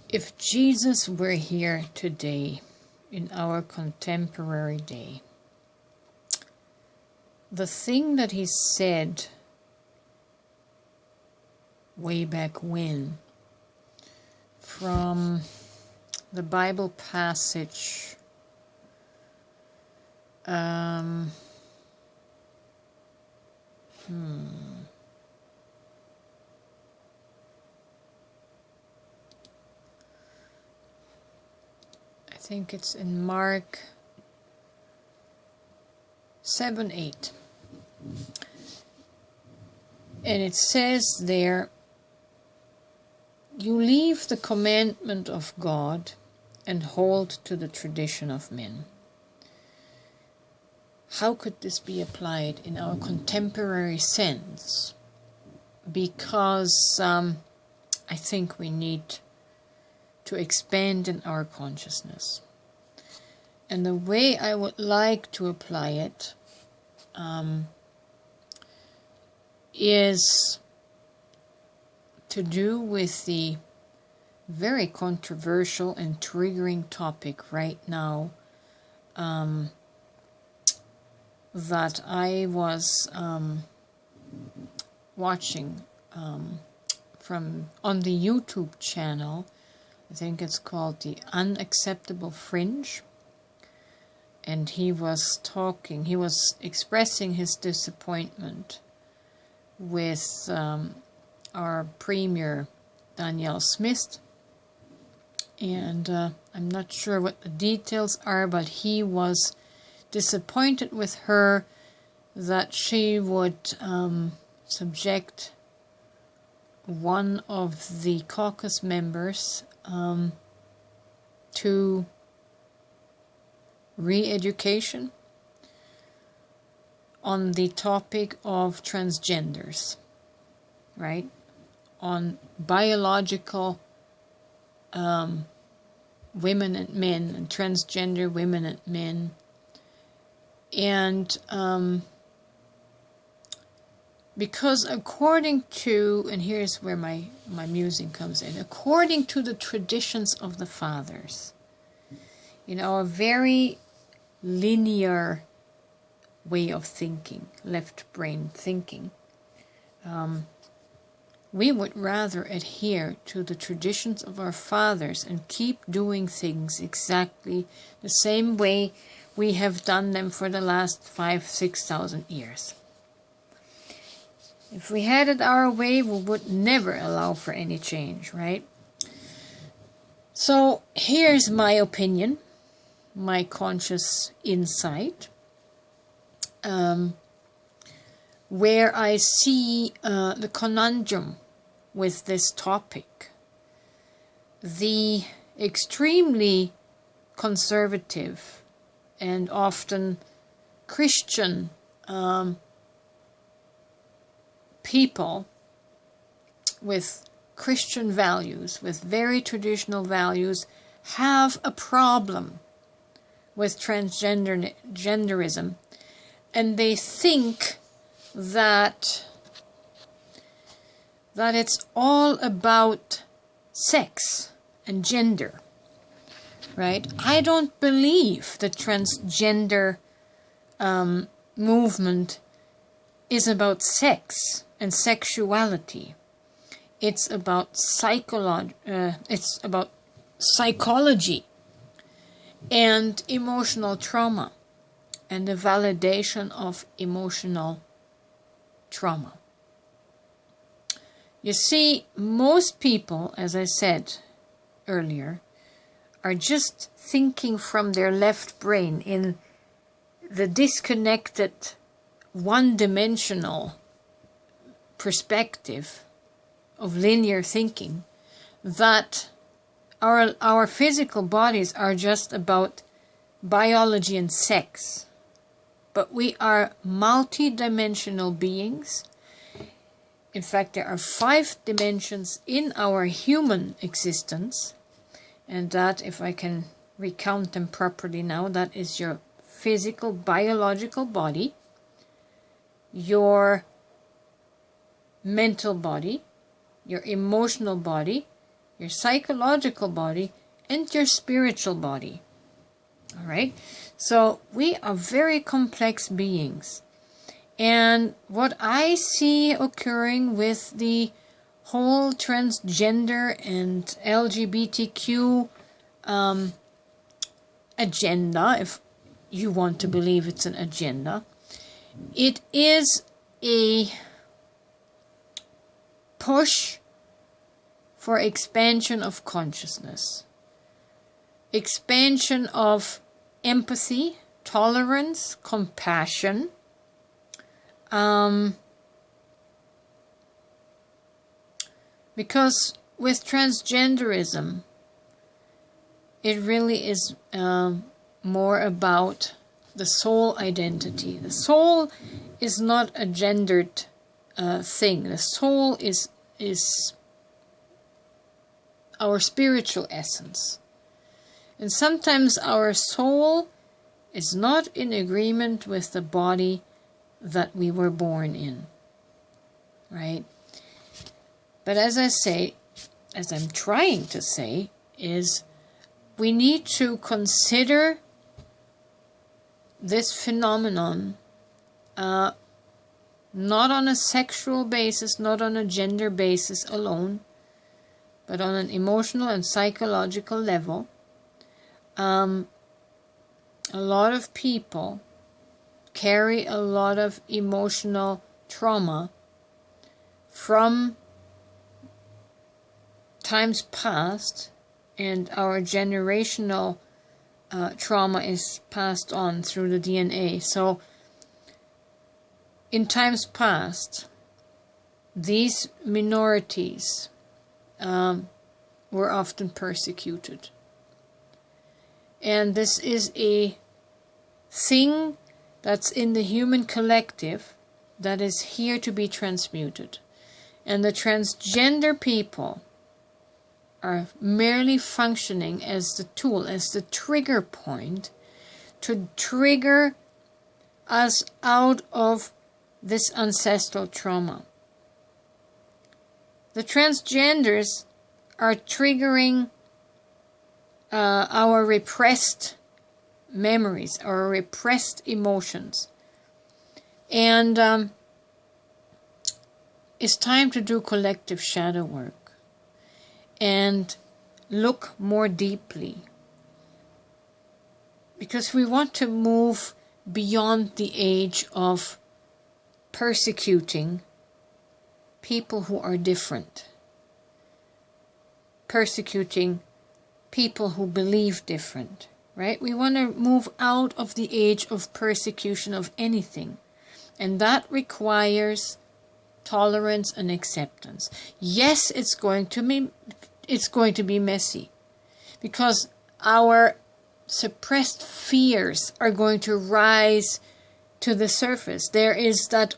If Jesus were here today, in our contemporary day, the thing that he said way back when, from the Bible passage, I think it's in Mark 7:8. And it says there, "You leave the commandment of God and hold to the tradition of men." How could this be applied in our contemporary sense? Because I think we need to expand in our consciousness. And the way I would like to apply it is to do with the very controversial and triggering topic right now that I was watching from on the YouTube channel. I think it's called The Unacceptable Fringe. And he was expressing his disappointment with our Premier, Danielle Smith. And I'm not sure what the details are, but he was disappointed with her that she would subject one of the caucus members to re-education on the topic of transgenders, right? On biological women and men, and transgender women and men. And because according to, and here's where my musing comes in, according to the traditions of the fathers, in our very linear way of thinking, left brain thinking, we would rather adhere to the traditions of our fathers and keep doing things exactly the same way we have done them for the last 5,000-6,000 years. If we had it our way, we would never allow for any change, right? So here's my opinion, my conscious insight, where I see the conundrum with this topic. The extremely conservative and often Christian people with Christian values, with very traditional values, have a problem with transgenderism, and they think that it's all about sex and gender, right? I don't believe the transgender movement is about sex and sexuality. It's about psychology and emotional trauma and the validation of emotional trauma. You see, most people, as I said earlier, are just thinking from their left brain in the disconnected, one-dimensional perspective of linear thinking, that our physical bodies are just about biology and sex. But we are multi-dimensional beings. In fact, there are 5 dimensions in our human existence, and that, if I can recount them properly now, that is your physical, biological body, your mental body, your emotional body, your psychological body, and your spiritual body. All right? So we are very complex beings. And what I see occurring with the whole transgender and LGBTQ agenda, if you want to believe it's an agenda, it is a push for expansion of consciousness, expansion of empathy, tolerance, compassion, because with transgenderism, it really is more about the soul identity. The soul is not a gendered thing. The soul is our spiritual essence. And sometimes our soul is not in agreement with the body that we were born in. Right? But as I say, as I'm trying to say, is we need to consider this phenomenon not on a sexual basis, not on a gender basis alone, but on an emotional and psychological level. A lot of people carry a lot of emotional trauma from times past, and our generational trauma is passed on through the DNA. So in times past, these minorities were often persecuted. And this is a thing that's in the human collective that is here to be transmuted. And the transgender people are merely functioning as the tool, as the trigger point to trigger us out of this ancestral trauma. The transgenders are triggering our repressed memories, our repressed emotions. And it's time to do collective shadow work and look more deeply, because we want to move beyond the age of persecuting people who are different, persecuting people who believe different, right? We want to move out of the age of persecution of anything, and that requires tolerance and acceptance. Yes, it's going to be messy, because our suppressed fears are going to rise to the surface. There is that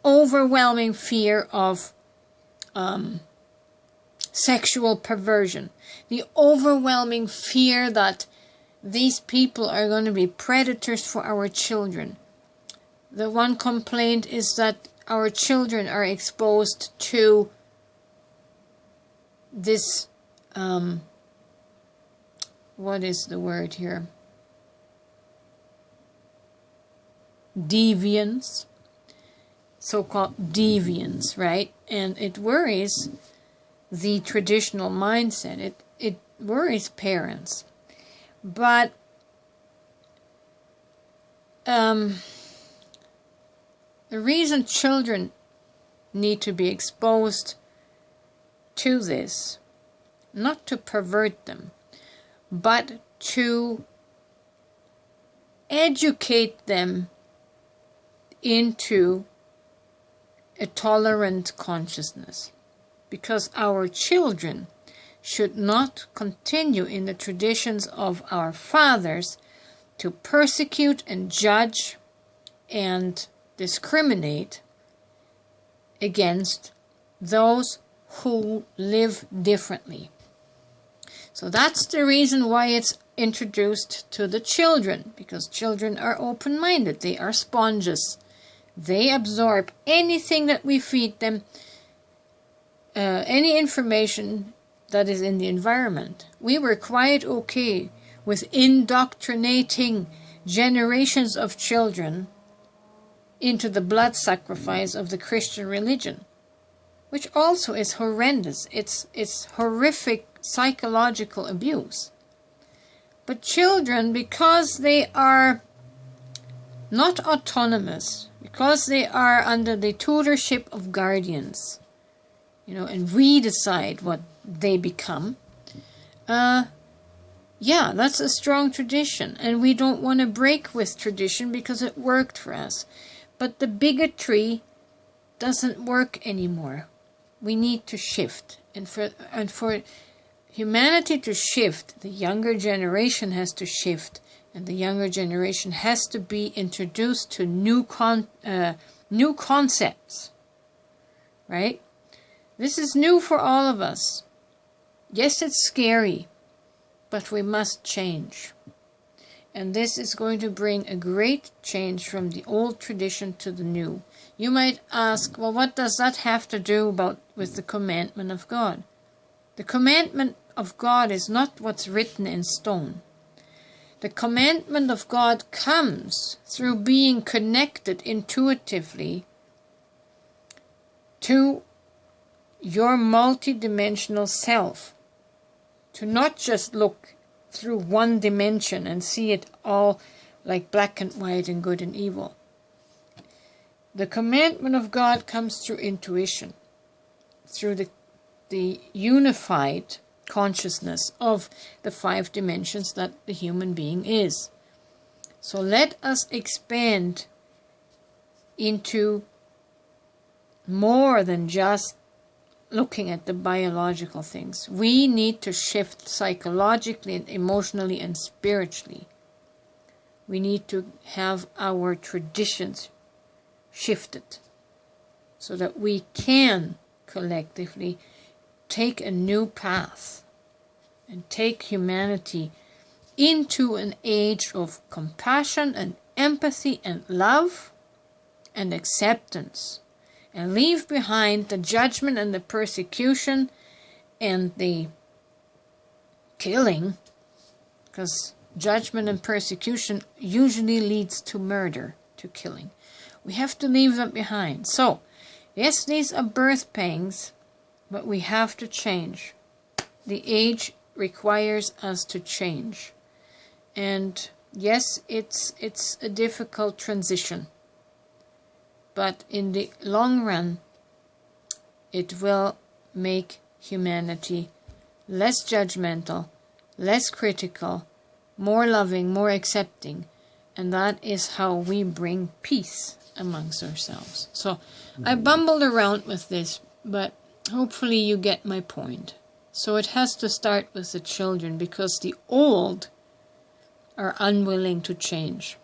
overwhelming fear of sexual perversion, the overwhelming fear that these people are going to be predators for our children. The one complaint is that our children are exposed to this, what is the word here? Deviance, so-called deviance, right? And it worries the traditional mindset. It worries parents. But the reason children need to be exposed to this, not to pervert them, but to educate them into a tolerant consciousness. Because our children should not continue in the traditions of our fathers to persecute and judge and discriminate against those who live differently. So that's the reason why it's introduced to the children, because children are open-minded. They are sponges. They absorb anything that we feed them, any information that is in the environment. We were quite okay with indoctrinating generations of children into the blood sacrifice of the Christian religion, which also is horrendous. It's horrific psychological abuse. But children, because they are not autonomous, because they are under the tutorship of guardians, and we decide what they become, yeah, that's a strong tradition, and we don't want to break with tradition because it worked for us. But the bigotry doesn't work anymore. We need to shift, and for humanity to shift, the younger generation has to shift, and the younger generation has to be introduced to new concepts, right? This is new for all of us. Yes, it's scary, but we must change. And this is going to bring a great change from the old tradition to the new. You might ask, well, what does that have to do with the commandment of God? The commandment of God is not what's written in stone. The commandment of God comes through being connected intuitively to your multidimensional self. To not just look through one dimension and see it all like black and white and good and evil. The commandment of God comes through intuition, through the unified consciousness of the 5 dimensions that the human being is. So let us expand into more than just looking at the biological things. We need to shift psychologically and emotionally and spiritually. We need to have our traditions shifted so that we can collectively take a new path and take humanity into an age of compassion and empathy and love and acceptance, and leave behind the judgment and the persecution and the killing, because judgment and persecution usually leads to murder, to killing. We have to leave that behind. So, yes, these are birth pangs, but we have to change. The age requires us to change. And yes, it's a difficult transition. But in the long run, it will make humanity less judgmental, less critical, more loving, more accepting. And that is how we bring peace amongst ourselves. So I bumbled around with this, but hopefully you get my point. So it has to start with the children, because the old are unwilling to change.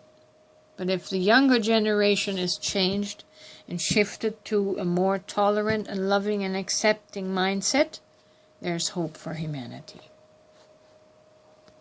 But if the younger generation is changed and shifted to a more tolerant and loving and accepting mindset, there's hope for humanity.